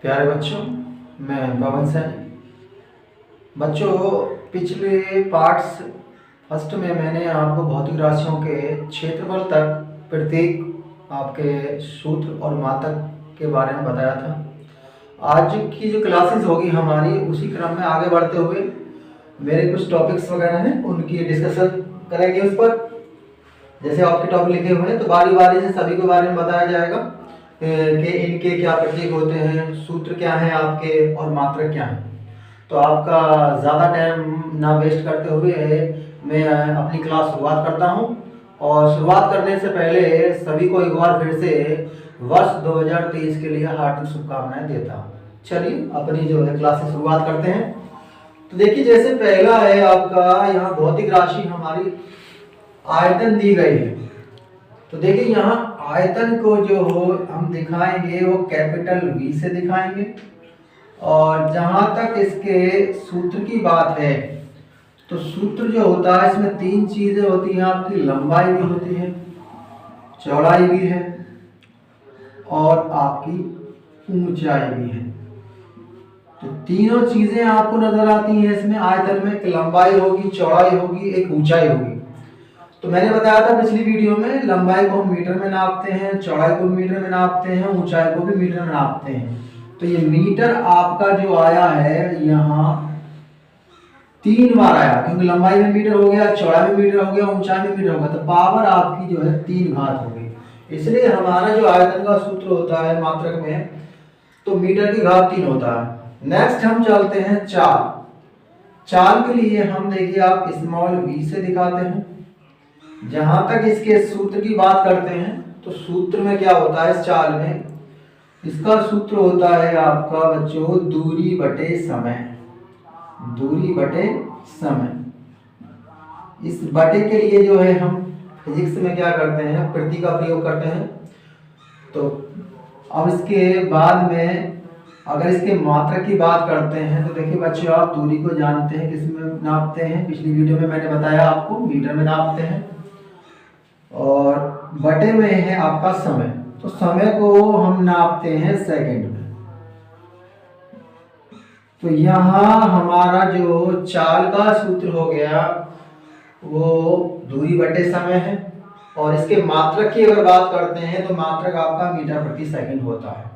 प्यारे बच्चों, मैं पवन सैनी। बच्चों, पिछले पार्ट्स फर्स्ट में मैंने आपको भौतिक राशियों के क्षेत्रफल तक प्रत्येक आपके सूत्र और मात्रक के बारे में बताया था। आज की जो क्लासेस होगी हमारी उसी क्रम में आगे बढ़ते हुए मेरे कुछ टॉपिक्स वगैरह हैं उनकी डिस्कशन करेंगे उस पर। जैसे आपके टॉपिक लिखे हुए हैं तो बारी बारी से सभी के बारे में बताया जाएगा कि इनके क्या प्रतीक होते हैं, सूत्र क्या हैं आपके और मात्रक क्या हैं। तो आपका ज़्यादा टाइम ना वेस्ट करते हुए मैं अपनी क्लास शुरुआत करता हूं। और शुरुआत करने से पहले सभी को एक बार फिर से वर्ष 2023 के लिए हार्दिक शुभकामनाएं देता हूं। चलिए अपनी जो है क्लास से शुरुआत करते हैं। तो देखिए, जैसे पहला है आपका यहाँ भौतिक राशि हमारी आयतन दी गई है। तो देखिए यहाँ आयतन को जो हो हम दिखाएंगे वो कैपिटल V से दिखाएंगे। और जहां तक इसके सूत्र की बात है तो सूत्र जो होता है इसमें तीन चीजें होती हैं आपकी, लंबाई भी होती है, चौड़ाई भी है और आपकी ऊंचाई भी है। तो तीनों चीजें आपको नजर आती हैं इसमें आयतन में, एक लंबाई होगी, चौड़ाई होगी, एक ऊंचाई होगी। तो मैंने बताया था पिछली वीडियो में लंबाई को हम मीटर में नापते हैं, चौड़ाई को मीटर में नापते हैं, ऊंचाई को भी मीटर में नापते हैं। तो ये मीटर आपका जो आया है यहाँ 3 बार आया, क्योंकि लंबाई में मीटर हो गया, चौड़ाई में मीटर हो गया, ऊंचाई में मीटर हो गया, तो पावर आपकी जो है 3 घात हो गई। इसलिए हमारा जो आयतन का सूत्र होता है मात्रक में तो मीटर की घात 3 होता है। नेक्स्ट हम चलते हैं चाल। चाल के लिए हम देखिए आप स्मॉल v से दिखाते हैं। जहां तक इसके सूत्र की बात करते हैं तो सूत्र में क्या होता है, इस चाल में इसका सूत्र होता है आपका बच्चों दूरी बटे समय। दूरी बटे समय। इस बटे के लिए जो है हम फिजिक्स में क्या करते हैं, प्रति का प्रयोग करते हैं। तो अब इसके बाद में अगर इसके मात्रक की बात करते हैं तो देखिए बच्चों आप दूरी को जानते हैं किस में नापते हैं, पिछली वीडियो में मैंने बताया आपको मीटर में नापते हैं। और बटे में है आपका समय, तो समय को हम नापते हैं सेकंड में। तो यहाँ हमारा जो चाल का सूत्र हो गया वो दूरी बटे समय है। और इसके मात्रक की अगर बात करते हैं तो मात्रक आपका मीटर प्रति सेकंड होता है।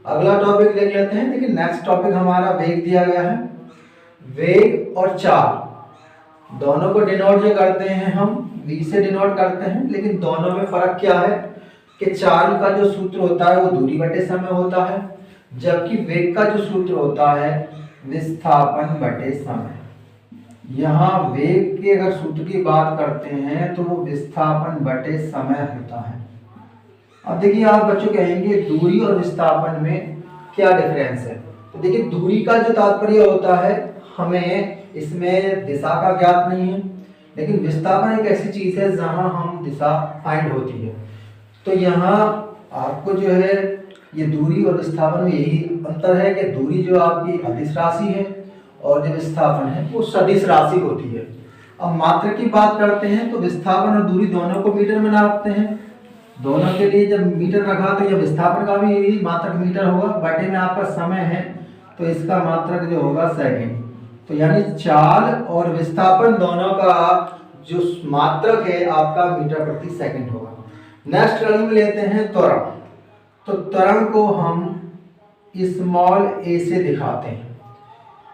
अगला टॉपिक देख लेते हैं। देखिए नेक्स्ट टॉपिक हमारा वेग दिया गया है। वेग और चाल दोनों को डिनोट जो करते हैं हम v से डिनोट करते हैं, लेकिन दोनों में फर्क क्या है कि चाल का जो सूत्र होता है वो दूरी बटे समय होता है, जबकि वेग का जो सूत्र होता है विस्थापन बटे समय। यहाँ वेग के अगर सूत्र की बात करते हैं तो वो विस्थापन बटे समय होता है। अब देखिए आप बच्चों कहेंगे दूरी और विस्थापन में क्या डिफरेंस है। तो देखिए दूरी का जो तात्पर्य होता है हमें इसमें दिशा का ज्ञात नहीं है, लेकिन विस्थापन एक ऐसी चीज है जहां हम दिशा फाइंड होती है। तो यहाँ आपको जो है ये दूरी और विस्थापन में यही अंतर है कि दूरी जो आपकी अदिश राशि है और जो विस्थापन है वो सदिश राशि होती है। अब मात्रा की बात करते हैं तो विस्थापन और दूरी दोनों को मीटर में नापते हैं। दोनों के लिए जब मीटर रखा तो यह विस्थापन का भी यही मात्रक मीटर होगा, बटे में आपका समय है तो इसका मात्रक जो होगा सेकंड। तो यानी चाल और विस्थापन दोनों का जो मात्रक है आपका मीटर प्रति सेकंड होगा। नेक्स्ट रंग लेते हैं त्वरण। तो त्वरण को हम स्मॉल a से दिखाते हैं।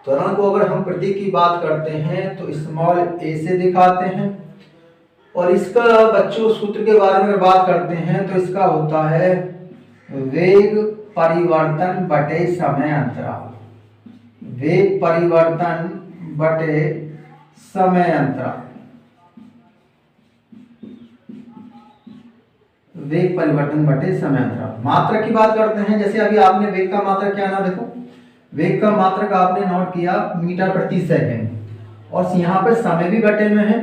त्वरण को अगर हम प्रतीक की बात करते हैं तो स्मॉल a से दिखाते हैं। और इसका बच्चों सूत्र के बारे में बात करते हैं तो इसका होता है वेग परिवर्तन बटे समय अंतराल। वेग परिवर्तन बटे समय अंतराल। वेग परिवर्तन बटे समय अंतराल। मात्रक की बात करते हैं, जैसे अभी आपने वेग का मात्रक क्या ना, देखो वेग का मात्रक आपने नोट किया मीटर प्रति सेकंड और यहाँ पर समय भी बटे में है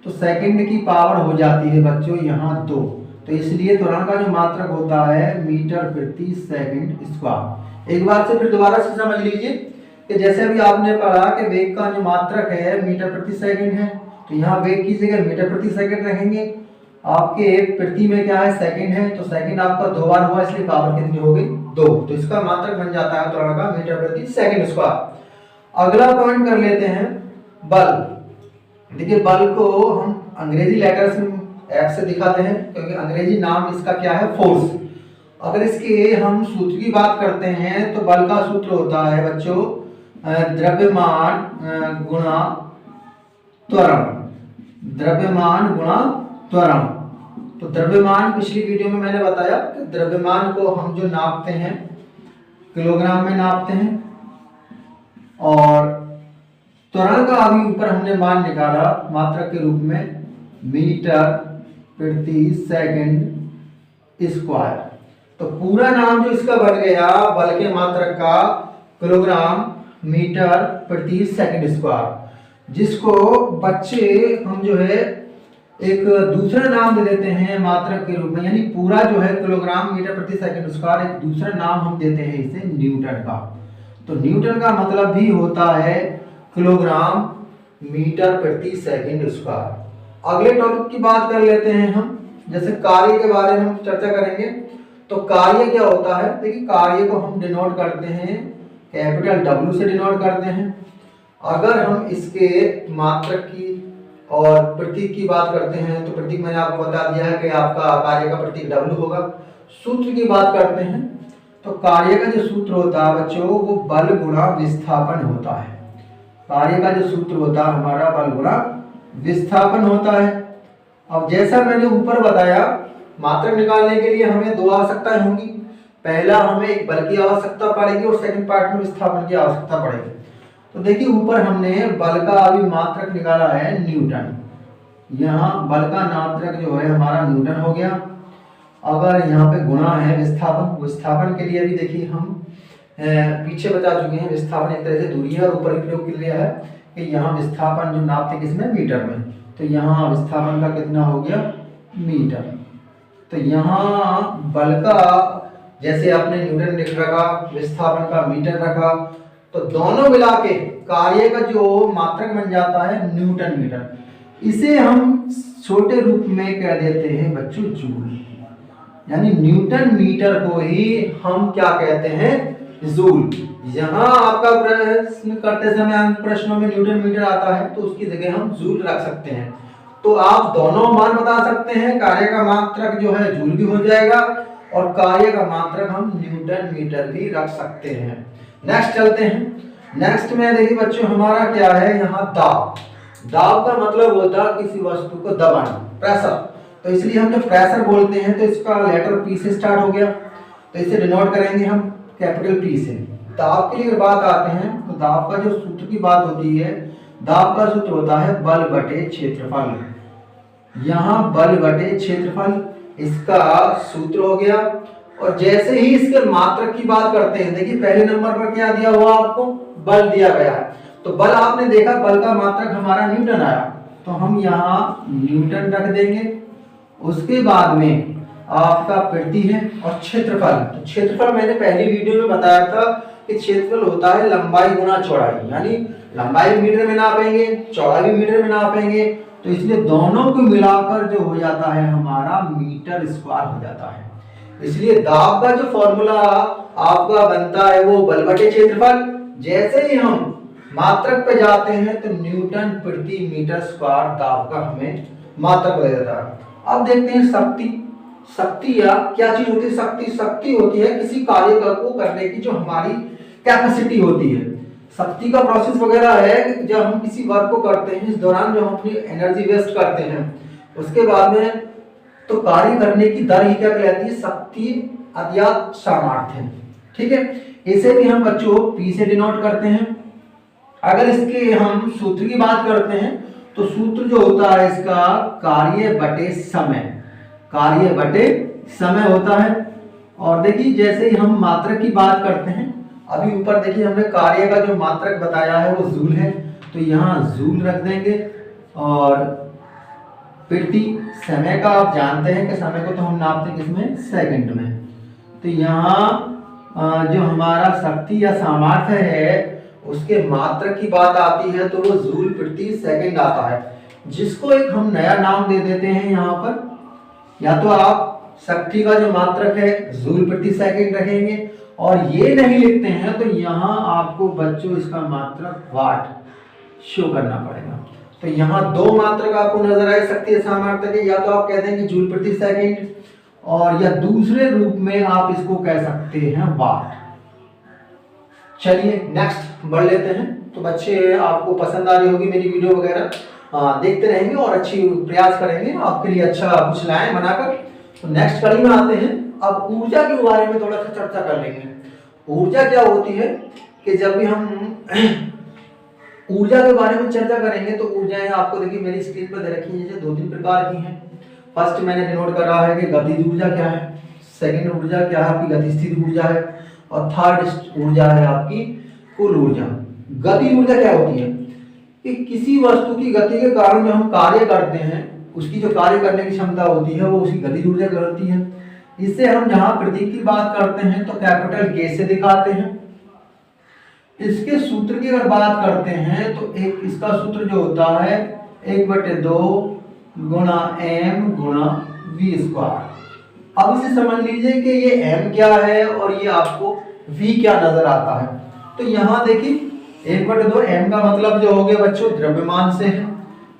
तो सेकंड की पावर हो जाती है बच्चों यहाँ 2। तो इसलिए त्वरण का जो मात्रक होता है मीटर प्रति सेकंड स्क्वायर। एक बार से फिर दोबारा से समझ लीजिए कि जैसे अभी आपने पढ़ा कि वेग का जो मात्रक है मीटर प्रति सेकंड है, तो यहाँ वेग की जगह मीटर प्रति सेकंड रखेंगे आपके प्रति में क्या है, सेकंड है, तो सेकंड आपका 2 बार हुआ, इसलिए पावर कितनी हो गई, 2। तो इसका मात्रक बन जाता है त्वरण का मीटर प्रति सेकंड स्क्वायर। अगला पॉइंट कर लेते हैं बल। देखिए बल को हम अंग्रेजी लेटर्स में एफ से दिखाते हैं, क्योंकि अंग्रेजी नाम इसका क्या है, फोर्स। अगर इसके हम सूत्र की बात करते हैं तो बल का सूत्र होता है बच्चों द्रव्यमान गुणा त्वरण, द्रव्यमान गुणा त्वरण। तो द्रव्यमान पिछली वीडियो में मैंने बताया कि द्रव्यमान को हम जो नापते हैं किलोग्राम में नापते हैं, और त्वरण का अभी ऊपर हमने मान निकाला मात्रक के रूप में मीटर प्रति सेकंड स्क्वायर। तो पूरा नाम जो इसका बन गया बल के मात्रक का किलोग्राम मीटर प्रति सेकंड स्क्वायर, जिसको बच्चे हम जो है एक दूसरा नाम दे देते हैं मात्रक के रूप में, यानी पूरा जो है किलोग्राम मीटर प्रति सेकंड स्क्वायर एक दूसरा नाम हम देते हैं इसे न्यूटन का। तो न्यूटन का मतलब भी होता है किलोग्राम मीटर प्रति सेकंड स्क्वायर। अगले टॉपिक की बात कर लेते हैं हम, जैसे कार्य के बारे में हम चर्चा करेंगे। तो कार्य क्या होता है, देखिए कार्य को हम डिनोट करते हैं कैपिटल W से डिनोट करते हैं। अगर हम इसके मात्रक की और प्रतीक की बात करते हैं तो प्रतीक मैंने आपको बता दिया है कि आपका कार्य का प्रतीक W होगा। सूत्र की बात करते हैं तो कार्य का जो सूत्र होता है बच्चों वो बल गुणा विस्थापन होता है। कार्य का जो सूत्र होता है हमारा बल गुणा विस्थापन होता है। अब जैसा मैंने ऊपर बताया मात्रक निकालने के लिए हमें 2 आवश्यकताएं होंगी। पहला हमें एक बल की आवश्यकता पड़ेगी और सेकंड पार्ट में विस्थापन की आवश्यकता पड़ेगी। तो देखिए ऊपर हमने बल का अभी मात्रक निकाला है न्यूटन, यहाँ बल का मात्रक जो है हमारा न्यूटन हो गया। अगर यहाँ पे गुणा है विस्थापन, विस्थापन के लिए भी देखिए हम पीछे बता चुके हैं, विस्थापन एक तरह से दूरी है और ऊपर प्रयोग किया है कि यहाँ विस्थापन जो नापते किसमें, मीटर में। तो यहाँ विस्थापन का कितना हो गया, मीटर। तो यहाँ बल का जैसे आपने न्यूटन लिख रखा, विस्थापन का मीटर रखा, तो दोनों मिला के कार्य का जो मात्रक बन जाता है न्यूटन मीटर। इसे हम छोटे रूप में कह देते हैं बच्चों जूल, यानी न्यूटन मीटर को ही हम क्या कहते हैं, जूल। यहाँ आपका प्रश्न करते समय प्रश्नों में न्यूटन मीटर आता है तो उसकी जगह हम जूल रख सकते हैं। तो आप दोनों मान बता सकते हैं, कार्य का मात्रक जो है जूल भी हो जाएगा और कार्य का मात्रक हम न्यूटन मीटर भी रख सकते हैं। नेक्स्ट चलते हैं। नेक्स्ट में देखिए बच्चों हमारा क्या है, यहाँ दाब। दाब का मतलब होता है किसी वस्तु को दबाना, प्रेशर। तो इसलिए हम जब प्रेशर बोलते हैं तो इसका लेटर P से स्टार्ट हो गया, तो इसे डिनोट करेंगे हम कैपिटल P से। दाब के लिए बात आते हैं तो दाब का जो सूत्र की बात होती है, दाब का सूत्र होता है बल बटे क्षेत्रफल। यहाँ बल बटे क्षेत्रफल इसका सूत्र हो गया। और जैसे ही इसके मात्रक की बात करते हैं, देखिए पहले नंबर पर क्या दिया हुआ आपको, बल दिया गया है। तो बल आपने देखा, बल का मात्रक हमारा न्यूटन आया, तो हम यहाँ न्यूटन रख देंगे। उसके बाद में आपका प्रति है और क्षेत्रफल। तो क्षेत्रफल मैंने पहली वीडियो में बताया था कि क्षेत्रफल होता है लंबाई गुना चौड़ाई, यानी लंबाई मीटर में नापेंगे, चौड़ाई भी मीटर में नापेंगे, तो इसलिए दोनों को मिलाकर जो हो जाता है हमारा मीटर स्क्वायर हो जाता है। इसलिए दाब का जो फॉर्मूला आपका बनता है वो बल बटे क्षेत्रफल। जैसे ही हम मात्रक पे जाते हैं तो न्यूटन प्रति मीटर स्क्वायर दाब का हमें मात्रक दे देता है। अब देखते हैं शक्ति। शक्ति या क्या चीज होती है, शक्ति। शक्ति होती है किसी कार्य को करने की जो हमारी कैपेसिटी होती है। शक्ति का प्रोसेस वगैरह है कि जब हम किसी वर्क को करते हैं, इस दौरान जो हम अपनी एनर्जी वेस्ट करते हैं, उसके बाद में तो कार्य करने की दर ही क्या कहलाती है, शक्ति अज्ञात सामर्थ्य। ठीक है, इसे भी हम बच्चों P से डिनोट करते हैं। अगर इसके हम सूत्र की बात करते हैं तो सूत्र जो होता है इसका कार्य बटे समय, कार्य बटे समय होता है। और देखिए जैसे ही हम मात्रक की बात करते हैं, अभी ऊपर देखिए हमने कार्य का जो मात्रक बताया है वो जूल है, तो यहाँ जूल रख देंगे। और प्रति समय का आप जानते हैं कि समय को तो हम नापते हैं किसमें, सेकंड में। तो यहाँ जो हमारा शक्ति या सामर्थ्य है उसके मात्रक की बात आती है तो वो जूल प्रति सेकंड आता है, जिसको एक हम नया नाम दे देते हैं यहाँ पर या तो आप शक्ति का जो मात्रक है जूल प्रति सेकंड रखेंगे, और ये नहीं लिखते हैं तो यहाँ आपको बच्चों इसका मात्रक वाट शो करना पड़ेगा। तो यहाँ दो मात्रक आपको नजर आए शक्ति सामर्थ्य के, या तो आप कहते हैं कि जूल प्रति सेकंड, और या दूसरे रूप में आप इसको कह सकते हैं वाट। चलिए नेक्स्ट बढ़ लेते हैं। तो बच्चे आपको पसंद आ रही होगी मेरी वीडियो वगैरह, देखते रहेंगे और अच्छी प्रयास करेंगे आपके लिए अच्छा कुछ लाएं बनाकर। तो नेक्स्ट कड़ी में आते हैं। अब ऊर्जा के बारे में थोड़ा सा चर्चा कर लेंगे। ऊर्जा क्या होती है कि जब भी हम ऊर्जा के बारे में चर्चा करेंगे तो ऊर्जाएं आपको देखिए मेरी स्क्रीन पर दे रखी है, जैसे दो तीन प्रकार की हैं। फर्स्ट मैंने डिनोट कर रहा है कि गतिज ऊर्जा क्या है, सेकंड ऊर्जा क्या है आपकी गतिस्थिर ऊर्जा है, और थर्ड ऊर्जा है आपकी कुल ऊर्जा। गति ऊर्जा क्या होती है कि किसी वस्तु की गति के कारण जो हम कार्य करते हैं उसकी जो कार्य करने की क्षमता होती है वो उसकी गतिज ऊर्जा कहलाती है। इससे हम जहां प्रतीक की बात करते हैं तो कैपिटल के से दिखाते हैं। इसके सूत्र की अगर बात करते हैं तो एक इसका सूत्र जो होता है 1/2 गुणा m गुणा v स्क्वायर। अब इसे समझ लीजिए कि ये m क्या है और ये आपको v क्या नजर आता है। तो यहाँ देखिए 1/2 m का मतलब जो हो गया बच्चों द्रव्यमान से है,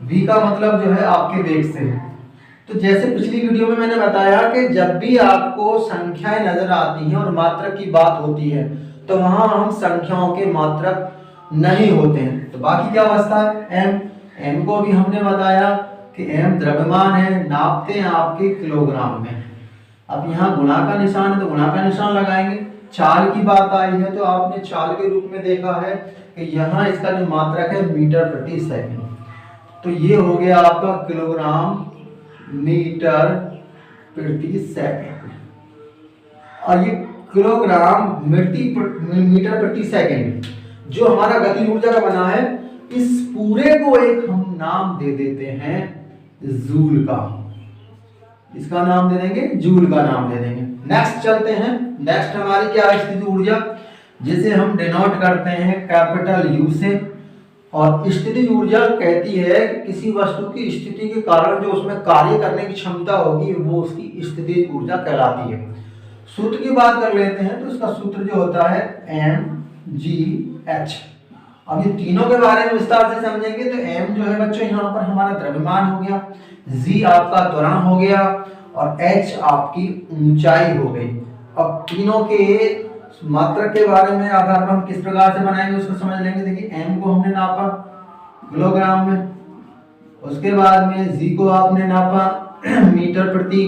v का मतलब जो है आपके वेग से है। तो जैसे पिछली वीडियो में मैंने बताया कि जब भी आपको संख्याएं नजर आती हैं और मात्रक की बात होती है तो वहां हम संख्याओं के मात्रक नहीं होते हैं। तो बाकी क्या अवस्था है m को भी हमने बताया कि m द्रव्यमान है, नापते हैं आपके किलोग्राम में। अब यहाँ गुणा का निशान है तो गुणा का निशान लगाएंगे। चाल की बात आई है तो आपने चाल के रूप में देखा है कि यहाँ इसका जो मात्रक है मीटर प्रति सेकंड। तो ये हो गया आपका किलोग्राम मीटर प्रति सेकंड, और ये किलोग्राम मीटर प्रति सेकंड जो हमारा गति ऊर्जा का बना है, इस पूरे को एक हम नाम दे देते हैं जूल का। इसका नाम दे देंगे जूल का नाम दे देंगे। नेक्स्ट चलते हैं। नेक्स्ट हमारी क्या है स्थिति ऊर्जा, जिसे हम डिनोट करते हैं कैपिटल यू से। और स्थिति ऊर्जा कहती है कि किसी वस्तु की स्थिति के कारण जो उसमें कार्य करने की क्षमता होगी वो उसकी स्थिति ऊर्जा कहलाती है। सूत्र की बात कर लेते हैं तो इसका सूत्र जो होता है mgh। अब ये तीनों के बारे में विस्तार से समझेंगे तो m जो है बच्चों यहाँ पर हमारा द्रव्यमान हो गया, g आपका त्वरण हो गया, और h आपकी ऊंचाई हो गई। अब तीनों के मात्रक के बारे में आधार पर हम किस प्रकार से बनाएंगे उसको समझ लेंगे। देखिए m को हमने नापा किलोग्राम में, उसके बाद में g को आपने नापा मीटर प्रति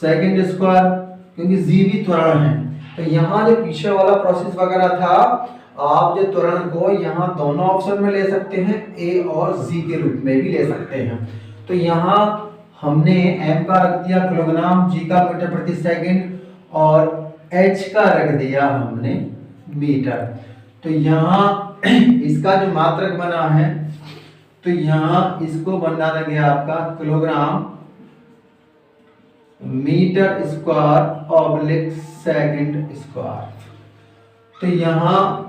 सेकंड स्क्वायर, क्योंकि g भी त्वरण है। तो यहाँ जो पीछे वाला प्रोसेस वगैरह था, आप जो त्वरण को यहाँ दोनों ऑप्शन में ले सकते हैं, a और g के रूप में भी ले सकते हैं। तो यहाँ हमने m का रख दिया किलोग्राम, g का मीटर प्रति सेकंड, और h का रख दिया हमने मीटर। तो यहाँ इसका जो मात्रक बना है तो यहाँ इसको बना देंगे आपका kilogram metre square oblique second square. तो यहाँ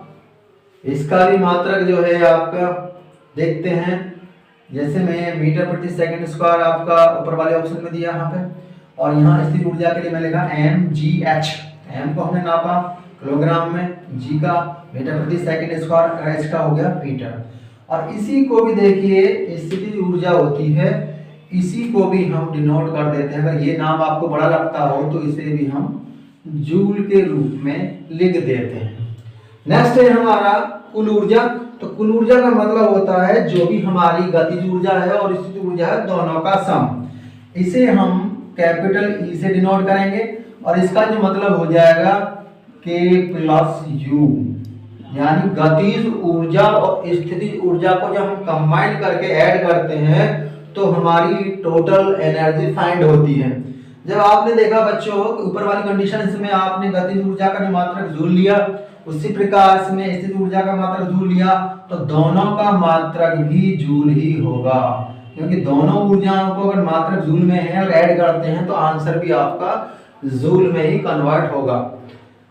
इसका भी मात्रक जो है आपका देखते हैं, जैसे मैं मीटर प्रति सेकंड स्क्वायर आपका ऊपर वाले ऑप्शन में दिया यहाँ पे, और यहाँ स्थिर ऊर्जा के लिए मैं लिखा mgh। m को हमने नापा किलोग्राम में, g का मीटर प्रति सेकंड स्क्वायर, h का हो गया मीटर। और इसी को भी देखिए स्थिति ऊर्जा होती है, इसी को भी हम डिनोट कर देते हैं। अगर ये नाम आपको बड़ा लगता हो तो इसे भी हम जूल के रूप में लिख देते हैं। नेक्स्ट है हमारा कुल ऊर्जा। तो कुल ऊर्जा का मतलब होता है जो भी हमारी गतिज ऊर्जा है और स्थिति ऊर्जा है दोनों का सम। इसे हम कैपिटल ई से डिनोट करेंगे, और इसका जो मतलब हो जाएगा K प्लस U, यानी गतिज ऊर्जा और स्थितिज ऊर्जा को जब हम कंबाइन करके ऐड करते हैं तो हमारी टोटल एनर्जी फाइंड होती है। जब आपने देखा बच्चों ऊपर वाली कंडीशन में आपने गतिज ऊर्जा का जो मात्रक जूल लिया, उसी प्रकार से में स्थितिज ऊर्जा का मात्रक जूल लिया, तो दोनों का मात्रक भी जूल ही होगा, क्योंकि दोनों ऊर्जाओं को अगर मात्रक जूल में है और ऐड करते हैं तो आंसर भी आपका जूल में ही कन्वर्ट होगा।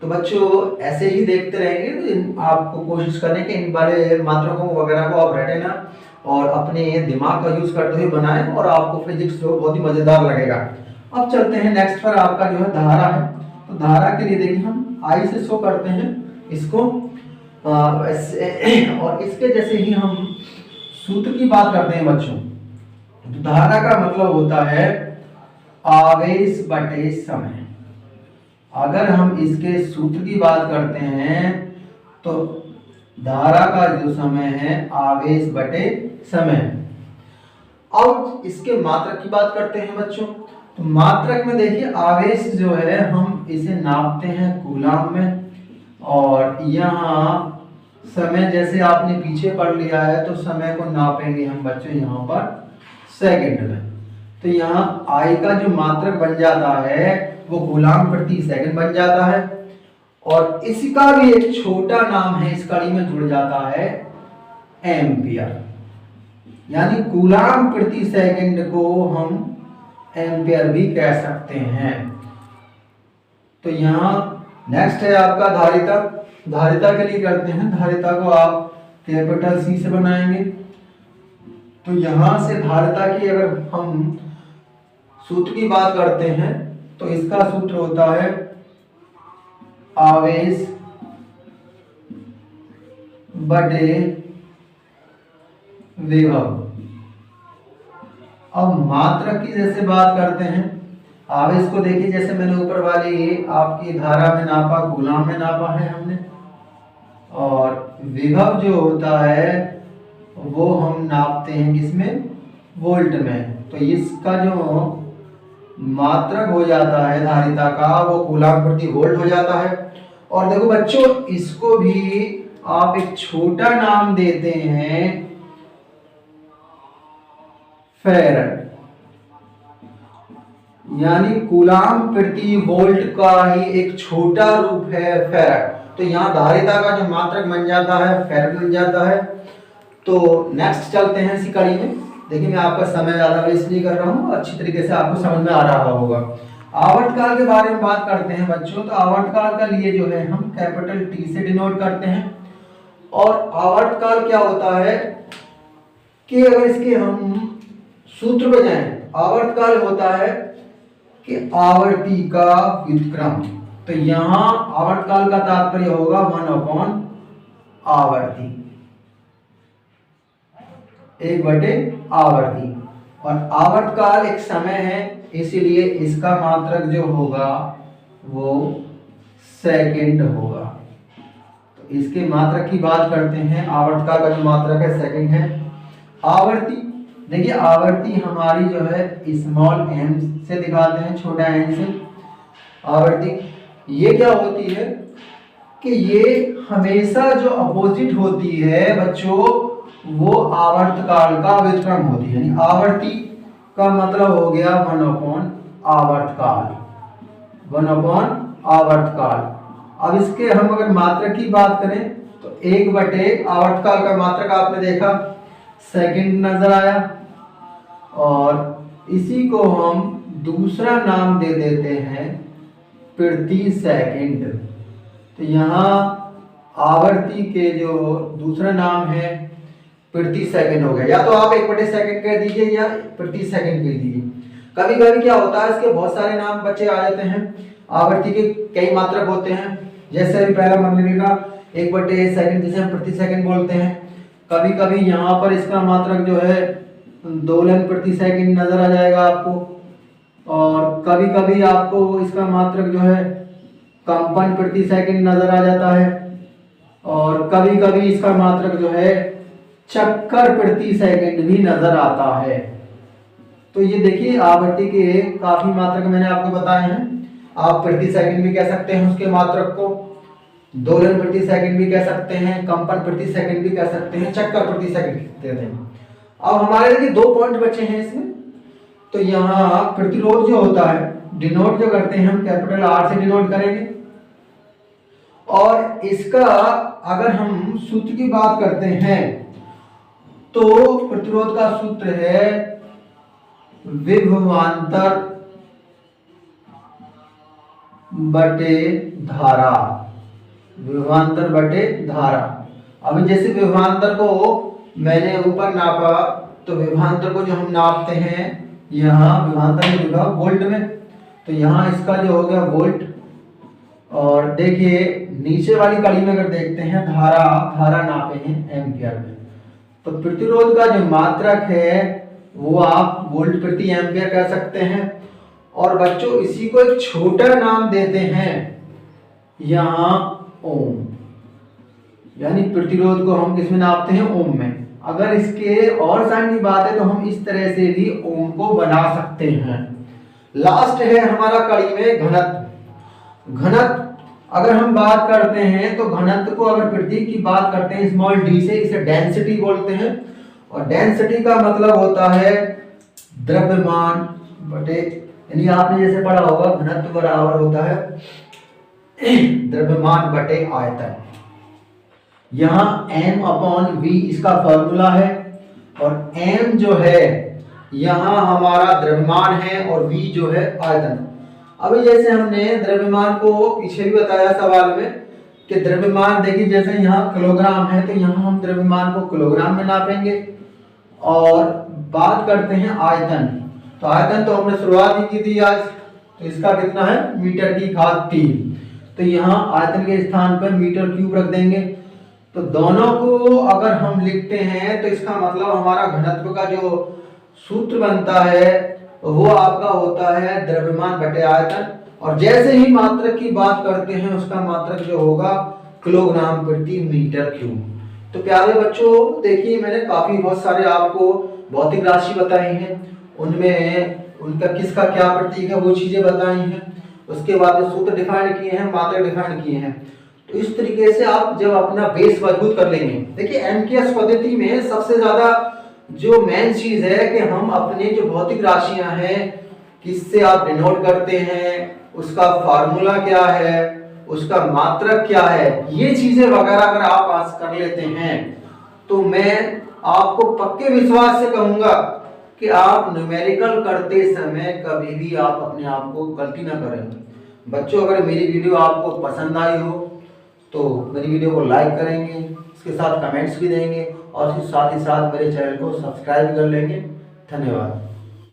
तो बच्चों ऐसे ही देखते रहेंगे तो आपको कोशिश करें कि इन वाले मात्रकों वगैरह को आप रटे ना और अपने दिमाग का यूज करते हुए बनाएं, और आपको फिजिक्स जो बहुत ही मजेदार लगेगा। अब चलते हैं नेक्स्ट पर, आपका जो है धारा है। तो धारा के लिए देखिए हम आई से शो करते हैं इसको, और इसके जैसे ही हम सूत्र की बात करते हैं बच्चों, तो धारा का मतलब होता है आवेश बटे समय। अगर हम इसके सूत्र की बात करते हैं तो धारा का जो समय है आवेश बटे समय। अब इसके मात्रक की बात करते हैं बच्चों। तो मात्रक में देखिए आवेश जो है हम इसे नापते हैं कूलाम में, और यहाँ समय जैसे आपने पीछे पढ़ लिया है तो समय को नापेंगे हम बच्चों यहाँ पर सेकंड में। तो यहाँ आई का जो मात्रक बन जाता है वो कूलाम प्रति सेकंड बन जाता है, और इसका भी एक छोटा नाम है इस कड़ी में जुड़ जाता है एम्पियर, यानी कूलाम प्रति सेकंड को हम एम्पियर भी कह सकते हैं। तो यहाँ नेक्स्ट है आपका धारिता। धारिता के लिए करते हैं, धारिता को आप कैपिटल सी से बनाएंगे। तो यहां से धारिता की अगर हम सूत्र की बात करते हैं तो इसका सूत्र होता है आवेश बटे विभव। अब मात्रक की जैसे बात करते हैं, आवेश को देखिए जैसे मैंने ऊपर वाली आपकी धारा में नापा, कूलाम में नापा है हमने, और विभव जो होता है वो हम नापते हैं किसमें, वोल्ट में। तो इसका जो मात्रक हो जाता है धारिता का वो कूलाम प्रति वोल्ट हो जाता है। और देखो बच्चों इसको भी आप एक छोटा नाम देते हैं फैरड, यानी कूलाम प्रति वोल्ट का ही एक छोटा रूप है फैरड। तो यहाँ धारिता का जो मात्रक बन जाता है फैरड बन जाता है। तो नेक्स्ट चलते हैं इसी कड़ी में। देखिए मैं आपका समय ज्यादा वेस्ट नहीं कर रहा हूँ, अच्छी तरीके से आपको समझ में आ रहा होगा। आवर्तकाल के बारे में बात करते हैं बच्चों। तो आवर्तकाल का लिए जो है हम कैपिटल टी से डिनोट करते हैं। और आवर्तकाल क्या होता है कि अगर इसके हम सूत्र पे जाएं, आवर्तकाल होता है कि आवर्ती का व्युत्क्रम। तो यहाँ आवर्तकाल का तात्पर्य होगा 1 आवर्ती, 1 आवर्ती। और आवर्तकाल एक समय है, इसीलिए इसका मात्रक जो होगा वो सेकंड होगा। तो इसके मात्रक की बात करते हैं। आवर्तकाल का जो मात्रक है सेकंड है। आवर्ती देखिए आवर्ती हमारी जो है स्मॉल एम से दिखाते हैं, छोटा एन से। आवर्ती ये क्या होती है कि ये हमेशा जो अपोजिट होती है बच्चों वो आवर्तकाल का व्युत्क्रम होती है। यानी आवर्ती का मतलब हो गया 1 आवर्तकाल, 1 आवर्तकाल। अब इसके हम अगर मात्रक की बात करें तो 1 आवर्तकाल का मात्रक आपने देखा सेकंड नजर आया, और इसी को हम दूसरा नाम दे देते हैं प्रति सेकंड। तो यहाँ आवर्ती के जो दूसरा नाम है प्रति सेकंड हो गया, या तो आप 1/सेकंड कह दीजिए या प्रति सेकंड कह दीजिए। कभी कभी क्या होता है इसके बहुत सारे नाम बच्चे आ जाते हैं, आवर्ती के कई मात्रक होते हैं। जैसे अभी पहला मान लीजिएगा 1/सेकंड जिसे हम प्रति सेकंड बोलते हैं। कभी कभी यहाँ पर इसका मात्रक जो है दोलन प्रति सेकंड नजर आ जाएगा आपको, और कभी कभी आपको इसका मात्रक जो है कंपन प्रति सेकंड नजर आ जाता है, और कभी कभी इसका मात्रक जो है चक्कर प्रति सेकंड भी नजर आता है। तो ये देखिए आवर्ती के काफी मात्रक मैंने आपको बताए हैं। आप प्रति सेकंड भी कह सकते हैं उसके मात्रक को, दोलन प्रति सेकंड भी कह सकते हैं, कंपन प्रति सेकंड भी कह सकते हैं, चक्कर प्रति सेकंड कहते हैं। अब हमारे देखिए 2 पॉइंट बचे हैं इसमें। तो यहाँ प्रतिरोध जो होता है डिनोट जो करते हैं हम कैपिटल आर से डिनोट करेंगे, और इसका अगर हम सूत्र की बात करते हैं तो प्रतिरोध का सूत्र है विभवांतर बटे धारा, विभवांतर बटे धारा। अब जैसे विभवांतर को मैंने ऊपर नापा, तो विभवांतर को जो हम नापते हैं यहाँ विभवांतर में लिखा वोल्ट में, तो यहाँ इसका जो हो गया वोल्ट। और देखिए नीचे वाली कड़ी में अगर देखते हैं धारा नापे हैं एम्पियर में, तो प्रतिरोध का जो मात्रक है वो आप वोल्ट प्रति एम्पियर कह सकते हैं। और बच्चों इसी को एक छोटा नाम देते हैं यहाँ ओम, यानी प्रतिरोध को हम किसमें नापते हैं? ओम में। अगर इसके और साइन की बात है तो हम इस तरह से भी ओम को बना सकते हैं। लास्ट है हमारा कड़ी में घनत्व। घनत्व अगर हम बात करते हैं तो घनत्व को अगर प्रतीक की बात करते हैं स्मॉल डी से, इसे डेंसिटी बोलते हैं। और डेंसिटी का मतलब होता है द्रव्यमान बटे, यानी आपने जैसे पढ़ा होगा घनत्व बराबर होता है द्रव्यमान बटे आयतन। यहाँ m अपॉन v इसका फॉर्मूला है, और m जो है यहाँ हमारा द्रव्यमान है और v जो है आयतन। अभी जैसे हमने द्रव्यमान को पीछे भी बताया सवाल में कि द्रव्यमान देखिए जैसे यहाँ किलोग्राम है तो यहाँ हम द्रव्यमान को किलोग्राम में नापेंगे। और बात करते हैं आयतन, तो आयतन तो हमने शुरुआत ही की थी आज, तो इसका कितना है? मीटर की घात 3। तो यहाँ आयतन के स्थान पर मीटर क्यूब रख देंगे। तो दोनों को अगर हम लिखते हैं तो इसका मतलब हमारा घनत्व का जो सूत्र बनता है वो आपका होता है द्रव्यमान बटे आयतन। और जैसे ही मात्रक की बात करते हैं उसका मात्रक जो होगा किलोग्राम प्रति मीटर क्यूब। तो प्यारे बच्चों देखिए मैंने बहुत सारे आपको भौतिक राशि बताई हैं, उनमें उनका किसका क्या प्रतीक है वो चीजें बताई हैं। उसके बाद सूत्र डिफाइन किए हैं, मात्रक डिफाइन किए हैं। तो इस तरीके से आप जब अपना बेस मजबूत कर लेंगे, देखिए एमकेएस पद्धति में सबसे ज्यादा जो मेन चीज है कि हम अपने जो भौतिक राशियां हैं किससे आप डिनोट करते हैं, उसका फार्मूला क्या है, उसका मात्रक क्या है, ये चीजें वगैरह अगर आप पास कर लेते हैं तो मैं आपको पक्के विश्वास से कहूंगा कि आप न्यूमेरिकल करते समय कभी भी आप अपने आप को गलती ना करें। बच्चों अगर मेरी वीडियो आपको पसंद आई हो तो मेरी वीडियो को लाइक करेंगे, इसके साथ कमेंट्स भी देंगे और साथ ही साथ मेरे चैनल को सब्सक्राइब कर लेंगे। धन्यवाद।